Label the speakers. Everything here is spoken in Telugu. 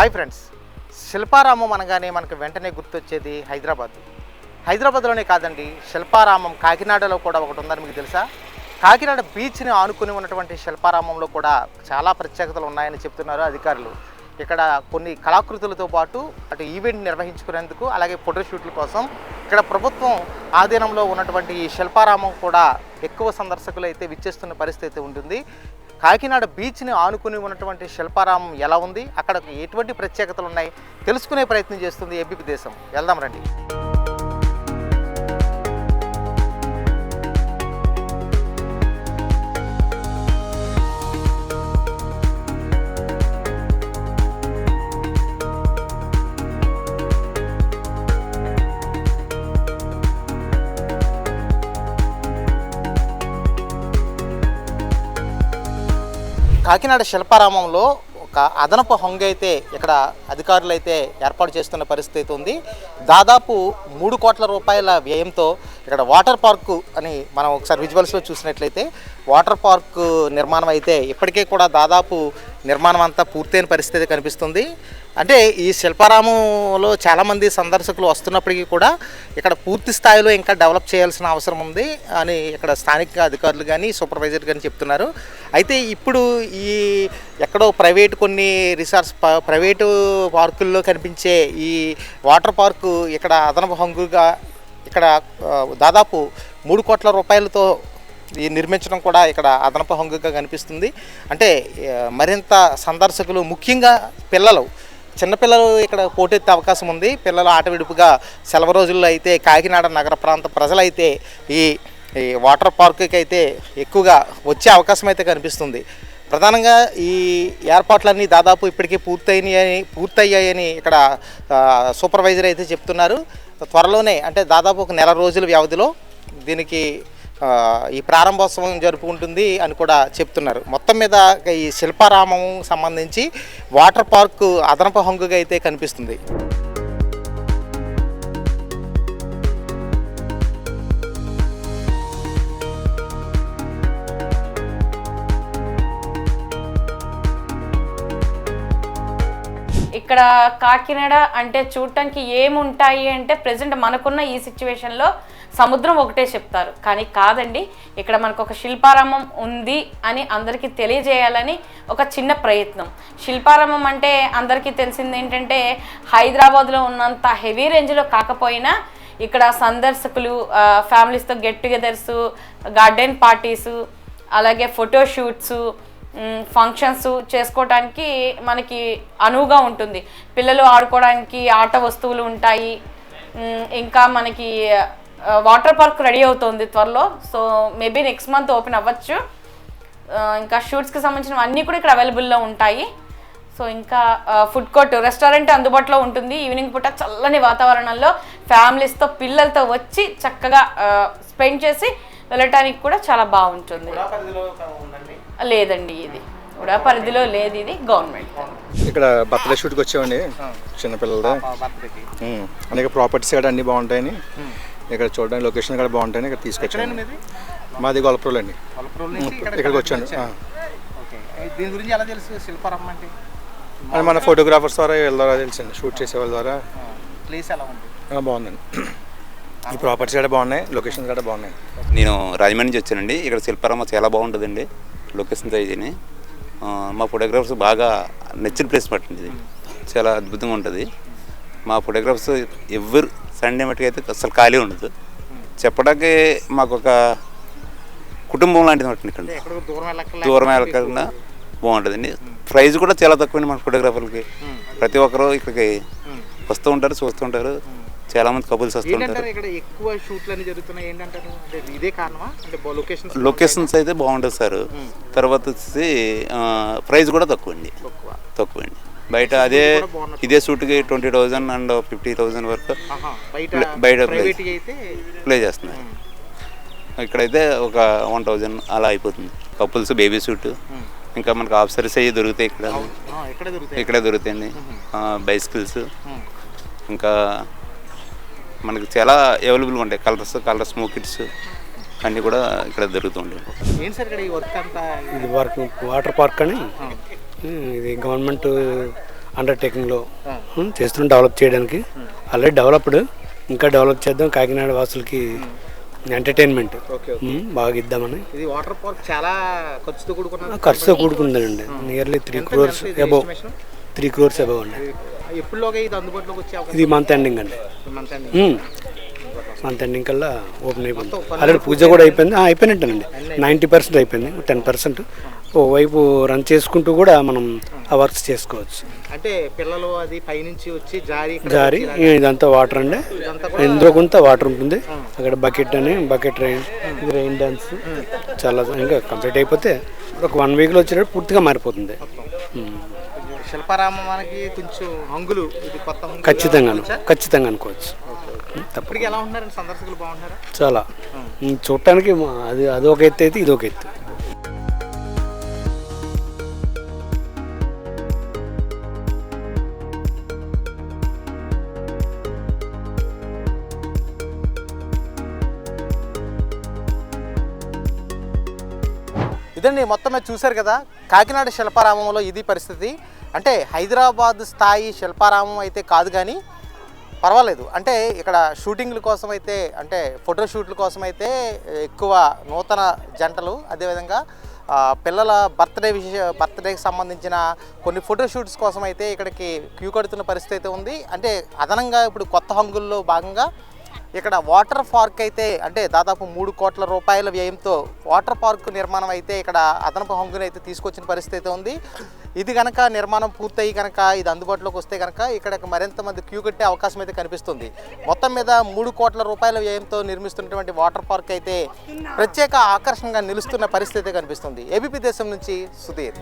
Speaker 1: హాయ్ ఫ్రెండ్స్, శిల్పారామం అనగానే మనకు వెంటనే గుర్తొచ్చేది హైదరాబాద్లోనే కాదండి, శిల్పారామం కాకినాడలో కూడా ఒకటి ఉందని మీకు తెలుసా? కాకినాడ బీచ్ని ఆనుకుని ఉన్నటువంటి శిల్పారామంలో కూడా చాలా ప్రత్యేకతలు ఉన్నాయని చెప్తున్నారు అధికారులు. ఇక్కడ కొన్ని కళాకృతులతో పాటు అటు ఈవెంట్ నిర్వహించుకునేందుకు, అలాగే ఫోటోషూట్ల కోసం ఇక్కడ ప్రభుత్వం ఆధీనంలో ఉన్నటువంటి ఈ శిల్పారామం కూడా ఎక్కువ సందర్శకులు అయితే విచ్చేస్తున్న పరిస్థితి ఉంటుంది. కాకినాడ బీచ్ని ఆనుకుని ఉన్నటువంటి శిల్పారామం ఎలా ఉంది, అక్కడ ఎటువంటి ప్రత్యేకతలు ఉన్నాయి తెలుసుకునే ప్రయత్నం చేస్తుంది ఏబీపీ దేశం. వెళ్దాం రండి. కాకినాడ శిల్పారామంలో ఒక అదనపు హంగు అయితే ఇక్కడ అధికారులు అయితే ఏర్పాటు చేస్తున్న పరిస్థితి ఉంది. దాదాపు 3 కోట్ల రూపాయల వ్యయంతో ఇక్కడ వాటర్ పార్కు అని మనం ఒకసారి విజువల్స్లో చూసినట్లయితే వాటర్ పార్కు నిర్మాణం అయితే ఇప్పటికే కూడా దాదాపు నిర్మాణం అంతా పూర్తయిన పరిస్థితి కనిపిస్తుంది. అంటే ఈ శిల్పారామంలో చాలామంది సందర్శకులు వస్తున్నప్పటికీ కూడా ఇక్కడ పూర్తి స్థాయిలో ఇంకా డెవలప్ చేయాల్సిన అవసరం ఉంది అని ఇక్కడ స్థానిక అధికారులు కానీ సూపర్వైజర్ కానీ చెప్తున్నారు. అయితే ఇప్పుడు ఈ ఎక్కడో కొన్ని ప్రైవేటు పార్కుల్లో కనిపించే ఈ వాటర్ పార్కు ఇక్కడ అదనపు హంగుగా ఇక్కడ దాదాపు 3 కోట్ల రూపాయలతో ఈ నిర్మించడం కూడా ఇక్కడ అదనపు హంగుగా కనిపిస్తుంది. అంటే మరింత సందర్శకులు, ముఖ్యంగా చిన్నపిల్లలు ఇక్కడ పోటెత్తే అవకాశం ఉంది. పిల్లలు ఆట విడుపుగా సెలవు రోజుల్లో అయితే కాకినాడ నగర ప్రాంత ప్రజలైతే ఈ వాటర్ పార్కుకి అయితే ఎక్కువగా వచ్చే అవకాశం అయితే కనిపిస్తుంది. ప్రధానంగా ఈ ఏర్పాట్లన్నీ దాదాపు ఇప్పటికే పూర్తయ్యాయని ఇక్కడ సూపర్వైజర్ అయితే చెప్తున్నారు. త్వరలోనే, అంటే దాదాపు 1 నెల రోజుల వ్యవధిలో దీనికి ఈ ప్రారంభోత్సవం జరుపుకుంటుంది అని కూడా చెప్తున్నారు. మొత్తం మీద ఈ శిల్పారామం సంబంధించి వాటర్ పార్కు అదనపు హంగుగా అయితే కనిపిస్తుంది.
Speaker 2: ఇక్కడ కాకినాడ అంటే చూడటానికి ఏముంటాయి అంటే ప్రజెంట్ మనకున్న ఈ సిచ్యువేషన్లో సముద్రం ఒకటే చెప్తారు, కానీ కాదండి. ఇక్కడ మనకు ఒక శిల్పారామం ఉంది అని అందరికీ తెలియజేయాలని ఒక చిన్న ప్రయత్నం. శిల్పారామం అంటే అందరికీ తెలిసింది ఏంటంటే హైదరాబాద్లో ఉన్నంత హెవీ రేంజ్లో కాకపోయినా ఇక్కడ సందర్శకులు ఫ్యామిలీస్తో గెట్ టుగెదర్స్, గార్డెన్ పార్టీసు, అలాగే ఫోటోషూట్స్, ఫంక్షన్స్ చేసుకోవడానికి మనకి అనువుగా ఉంటుంది. పిల్లలు ఆడుకోవడానికి ఆట వస్తువులు ఉంటాయి. ఇంకా మనకి వాటర్ పార్క్ రెడీ అవుతుంది త్వరలో, so maybe next month open అవ్వచ్చు. ఇంకా షూట్స్కి సంబంధించిన అన్నీ కూడా ఇక్కడ అవైలబుల్లో ఉంటాయి. సో ఇంకా ఫుడ్ కోర్ట్, రెస్టారెంట్ అందుబాటులో ఉంటుంది. ఈవినింగ్ పూట చల్లని వాతావరణంలో ఫ్యామిలీస్తో పిల్లలతో వచ్చి చక్కగా స్పెండ్ చేసి వెళ్ళటానికి కూడా చాలా బాగుంటుంది. లేదండి, ఇది కూడా పరిధిలో లేదు, ఇది గవర్నమెంట్.
Speaker 3: ఇక్కడ బర్త్డే షూట్కి వచ్చామండి చిన్నపిల్లలతో. అనేక ప్రాపర్టీస్ కూడా అన్నీ బాగుంటాయని ఇక్కడ చూడడానికి, లొకేషన్ కూడా బాగుంటాయని ఇక్కడ తీసుకొచ్చాను. మాది గొల్లప్రోలు అండి. ఇక్కడికి వచ్చాను. మన ఫోటోగ్రాఫర్స్ ద్వారా వీళ్ళ ద్వారా తెలిసింది, షూట్ చేసే వాళ్ళ ద్వారా. బాగుందండి, ఈ ప్రాపర్టీస్ కూడా బాగున్నాయి, లొకేషన్స్ కూడా బాగున్నాయి.
Speaker 4: నేను రాజమండ్రి నుంచి వచ్చానండి. ఇక్కడ శిల్పారామం చాలా బాగుంటుందండి, లొకేషన్స్ అయితేనే. మా ఫోటోగ్రాఫర్స్ బాగా నచ్చిన ప్లేస్ పట్టింది. ఇది చాలా అద్భుతంగా ఉంటుంది. మా ఫోటోగ్రాఫర్స్ ఎవరు సండే మట్టుకు అయితే అసలు ఖాళీ ఉండదు. చెప్పడానికి మాకు ఒక కుటుంబం లాంటిది పట్టింది. ఇక్కడ దూరం వెళ్ళకుండా బాగుంటుందండి. ప్రైజ్ కూడా చాలా తక్కువ మన ఫోటోగ్రాఫర్లకి. ప్రతి ఒక్కరు ఇక్కడికి వస్తూ ఉంటారు, చూస్తూ ఉంటారు. చాలా మంది కపుల్స్ వస్తుంటారు. లొకేషన్స్ అయితే బాగుంటుంది సార్. తర్వాత వచ్చేసి ప్రైస్ కూడా తక్కువ అండి. బయట ఇదే షూట్కి 20,000 అండ్ 50,000 వరకు బయట ప్లే చేస్తున్నారు. ఇక్కడైతే ఒక 1,000 అలా అయిపోతుంది. కపుల్స్, బేబీ షూట్, ఇంకా మనకు ఆఫీసర్స్ అవి దొరుకుతాయి. ఇక్కడే దొరుకుతాయండి. బైసికల్స్, ఇంకా మనకి చాలా అవైలబుల్గా ఉంటాయి. కలర్స్ స్మోకిట్స్ అన్నీ కూడా ఇక్కడ దొరుకుతుంటాయి.
Speaker 5: ఇది వాటర్ పార్క్ అని ఇది గవర్నమెంట్ అండర్టేకింగ్లో చేస్తున్నాం డెవలప్ చేయడానికి. ఆల్రెడీ డెవలప్డ్, ఇంకా డెవలప్ చేద్దాం. కాకినాడ వాసులకి ఎంటర్టైన్మెంట్ బాగా ఇద్దామని.
Speaker 1: ఇది వాటర్ పార్క్ చాలా ఖర్చుతో కూడుకున్న
Speaker 5: ఖర్చుతో కూడుకుందండి. Nearly 3 crores above, 3 crores above అండి.
Speaker 1: ఎప్పుడులోగా ఇది అందుబాటులోకి వచ్చే అవకాశం?
Speaker 5: ఇది మంత్ ఎండింగ్ అండి. మంత్ ఎండింగ్ కల్లా ఓపెన్ అయిపోయింది. ఆల్రెడీ పూజ కూడా అయిపోయింది, అయిపోయినట్టేనండి. 90% అయిపోయింది. 10% ఓవైపు రన్ చేసుకుంటూ కూడా మనం ఆ వర్క్స్ చేసుకోవచ్చు.
Speaker 1: అంటే పిల్లలు అది పైనుంచి వచ్చి
Speaker 5: జారి ఇదంతా వాటర్ అండి. ఇందులో కొంత వాటర్ ఉంటుంది. అక్కడ బకెట్ రైన్, ఇది రైన్ డాన్స్ చాలా ఇంకా కంప్లీట్ అయిపోతే ఒక 1 weekలో వచ్చేటప్పుడు పూర్తిగా మారిపోతుంది.
Speaker 1: శిల్పారామానికి కొంచెం హంగులు ఇది కొత్త
Speaker 5: ఖచ్చితంగా అనుకోవచ్చు.
Speaker 1: ఇప్పటికి ఎలా ఉంటున్నారండి సందర్శకులు? బాగుంటున్నారా?
Speaker 5: చాలా చూడటానికి అది ఒక ఎత్తు అయితే ఇది ఒక ఎత్తు.
Speaker 1: ఇదండి మొత్తం మీద చూశారు కదా, కాకినాడ శిల్పారామంలో ఇది పరిస్థితి. అంటే హైదరాబాద్ స్థాయి శిల్పారామం అయితే కాదు కానీ పర్వాలేదు. అంటే ఇక్కడ షూటింగ్ల కోసం అయితే, అంటే ఫోటోషూట్ల కోసం అయితే ఎక్కువ నూతన జంటలు, అదేవిధంగా పిల్లల బర్త్డేకి సంబంధించిన కొన్ని ఫోటోషూట్స్ కోసం అయితే ఇక్కడికి క్యూ కడుతున్న పరిస్థితి అయితే ఉంది. అంటే అదనంగా ఇప్పుడు కొత్త హంగుల్లో భాగంగా ఇక్కడ వాటర్ పార్క్ అయితే, అంటే దాదాపు 3 కోట్ల రూపాయల వ్యయంతో వాటర్ పార్క్ నిర్మాణం అయితే ఇక్కడ అదనపు హంగుని అయితే తీసుకొచ్చిన పరిస్థితి అయితే ఉంది. ఇది కనుక నిర్మాణం పూర్తయి కనుక ఇది అందుబాటులోకి వస్తే కనుక ఇక్కడ మరింత మంది క్యూ కట్టే అవకాశం అయితే కనిపిస్తుంది. మొత్తం మీద 3 కోట్ల రూపాయల వ్యయంతో నిర్మిస్తున్నటువంటి వాటర్ పార్క్ అయితే ప్రత్యేక ఆకర్షణగా నిలుస్తున్న పరిస్థితి కనిపిస్తుంది. ఏబీపీ దేశం నుంచి సుధీర్.